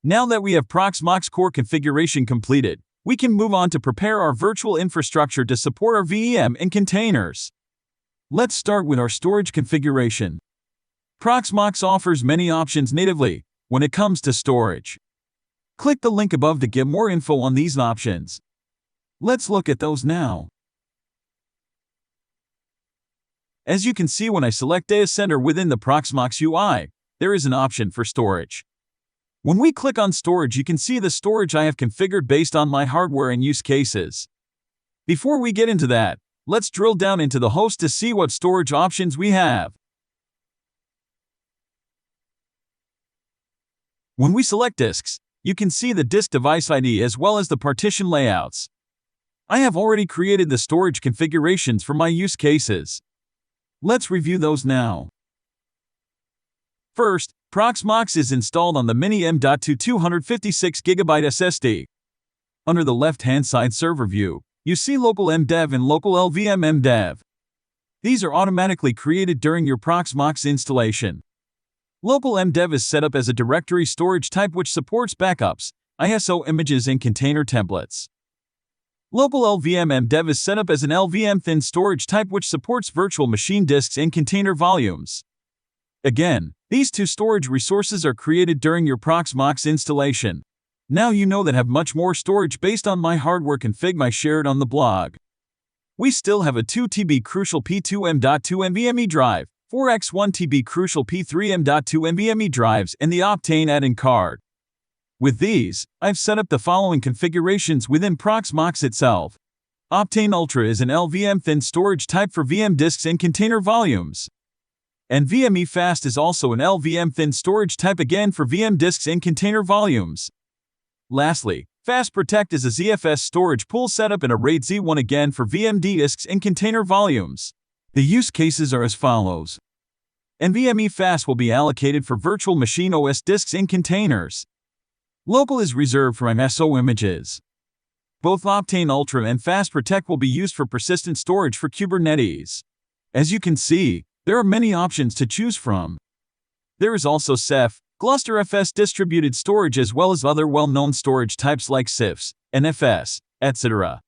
Now that we have Proxmox core configuration completed, we can move on to prepare our virtual infrastructure to support our VM and containers. Let's start with our storage configuration. Proxmox offers many options natively when it comes to storage. Click the link above to get more info on these options. Let's look at those now. As you can see, when I select Data Center within the Proxmox UI, there is an option for storage. When we click on storage, you can see the storage I have configured based on my hardware and use cases. Before we get into that, let's drill down into the host to see what storage options we have. When we select disks, you can see the disk device ID as well as the partition layouts. I have already created the storage configurations for my use cases. Let's review those now. First, Proxmox is installed on the Mini M.2 256GB SSD. Under the left-hand side server view, you see local mdev and local LVM mdev. These are automatically created during your Proxmox installation. Local mdev is set up as a directory storage type which supports backups, ISO images, and container templates. Local LVM mdev is set up as an LVM thin storage type which supports virtual machine disks and container volumes. Again, these two storage resources are created during your Proxmox installation. Now you know that I have much more storage based on my hardware config I shared on the blog. We still have a 2TB Crucial P2 M.2 NVMe drive, 4x1 TB Crucial P3 M.2 NVMe drives, and the Optane add-in card. With these, I've set up the following configurations within Proxmox itself. Optane Ultra is an LVM thin storage type for VM disks and container volumes. NVMe Fast is also an LVM thin storage type again for VM disks and container volumes. Lastly, Fast Protect is a ZFS storage pool setup in a RAID Z1 again for VMD disks and container volumes. The use cases are as follows. NVMe Fast will be allocated for virtual machine OS disks and containers. Local is reserved for ISO images. Both Optane Ultra and Fast Protect will be used for persistent storage for Kubernetes. As you can see, there are many options to choose from. There is also Ceph, GlusterFS distributed storage, as well as other well-known storage types like CIFS, NFS, etc.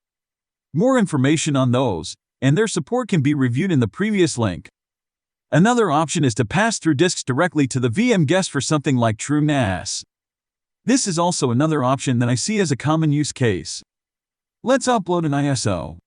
More information on those and their support can be reviewed in the previous link. Another option is to pass through disks directly to the VM guest for something like TrueNAS. This is also another option that I see as a common use case. Let's upload an ISO.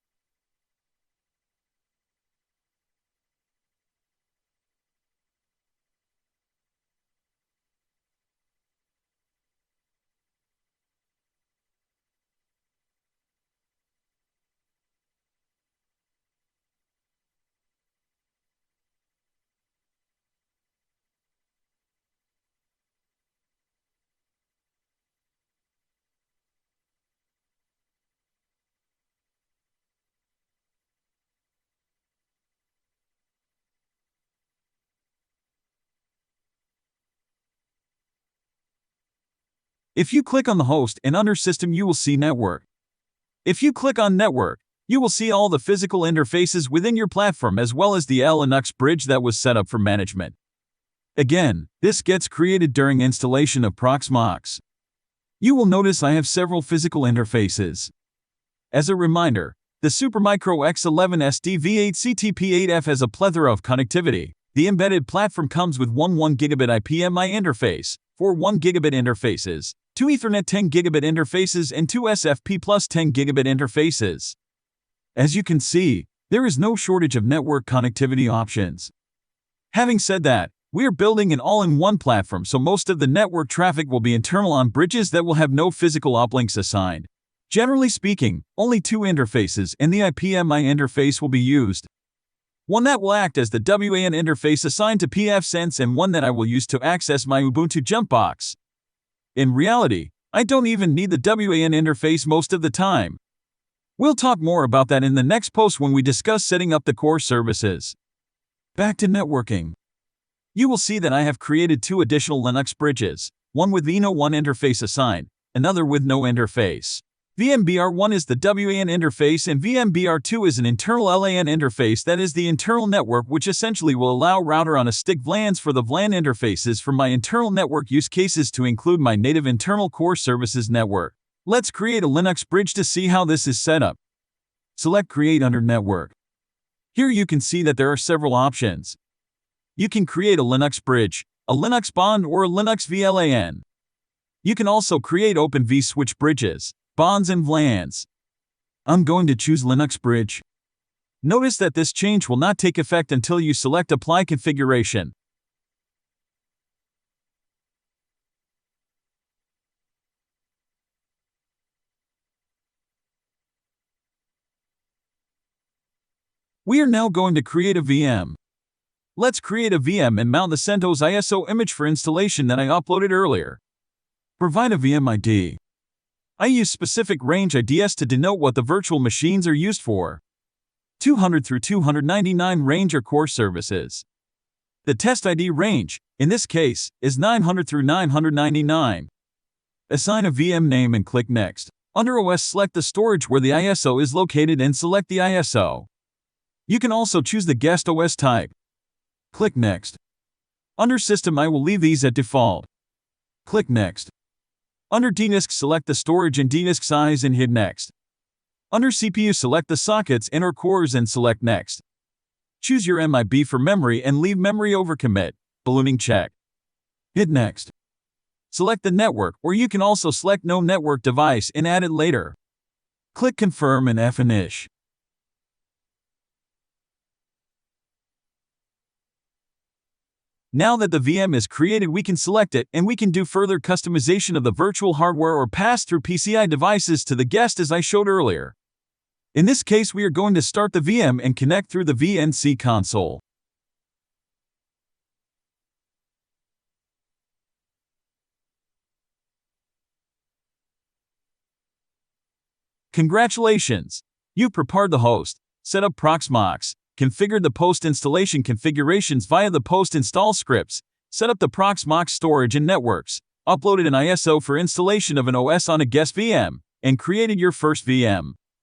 If you click on the host and under System, you will see Network. If you click on Network, you will see all the physical interfaces within your platform as well as the Linux bridge that was set up for management. Again, this gets created during installation of Proxmox. You will notice I have several physical interfaces. As a reminder, the Supermicro X11 SD-V8 CTP8F has a plethora of connectivity. The embedded platform comes with one 1 gigabit IPMI interface, 4 1 gigabit interfaces, 2 Ethernet 10 gigabit interfaces, and 2 SFP plus 10 gigabit interfaces. As you can see, there is no shortage of network connectivity options. Having said that, we are building an all-in-one platform, so most of the network traffic will be internal on bridges that will have no physical uplinks assigned. Generally speaking, only 2 interfaces and the IPMI interface will be used. One that will act as the WAN interface assigned to pfSense and one that I will use to access my Ubuntu Jumpbox. In reality, I don't even need the WAN interface most of the time. We'll talk more about that in the next post when we discuss setting up the core services. Back to networking. You will see that I have created 2 additional Linux bridges, one with the No1 interface assigned, another with no interface. VMBR1 is the WAN interface and VMBR2 is an internal LAN interface, that is the internal network, which essentially will allow router on a stick VLANs for the VLAN interfaces for my internal network use cases to include my native internal core services network. Let's create a Linux bridge to see how this is set up. Select Create under Network. Here you can see that there are several options. You can create a Linux bridge, a Linux bond, or a Linux VLAN. You can also create Open vSwitch bridges, bonds and VLANs. I'm going to choose Linux bridge. Notice that this change will not take effect until you select Apply Configuration. We are now going to create a VM. Let's create a VM and mount the CentOS ISO image for installation that I uploaded earlier. Provide a VM ID. I use specific range IDs to denote what the virtual machines are used for. 200 through 299 range are core services. The test ID range, in this case, is 900 through 999. Assign a VM name and click Next. Under OS, select the storage where the ISO is located and select the ISO. You can also choose the guest OS type. Click Next. Under System, I will leave these at default. Click Next. Under DDisk, select the storage and DDisk size and hit Next. Under CPU, select the sockets and/or cores and select Next. Choose your MIB for memory and leave memory overcommit, ballooning check. Hit Next. Select the network, or you can also select no network device and add it later. Click Confirm and finish. Now that the VM is created, we can select it and we can do further customization of the virtual hardware or pass through PCI devices to the guest as I showed earlier. In this case, we are going to start the VM and connect through the VNC console. Congratulations! You've prepared the host, set up Proxmox, configured the post-installation configurations via the post-install scripts, set up the Proxmox storage and networks, uploaded an ISO for installation of an OS on a guest VM, and created your first VM.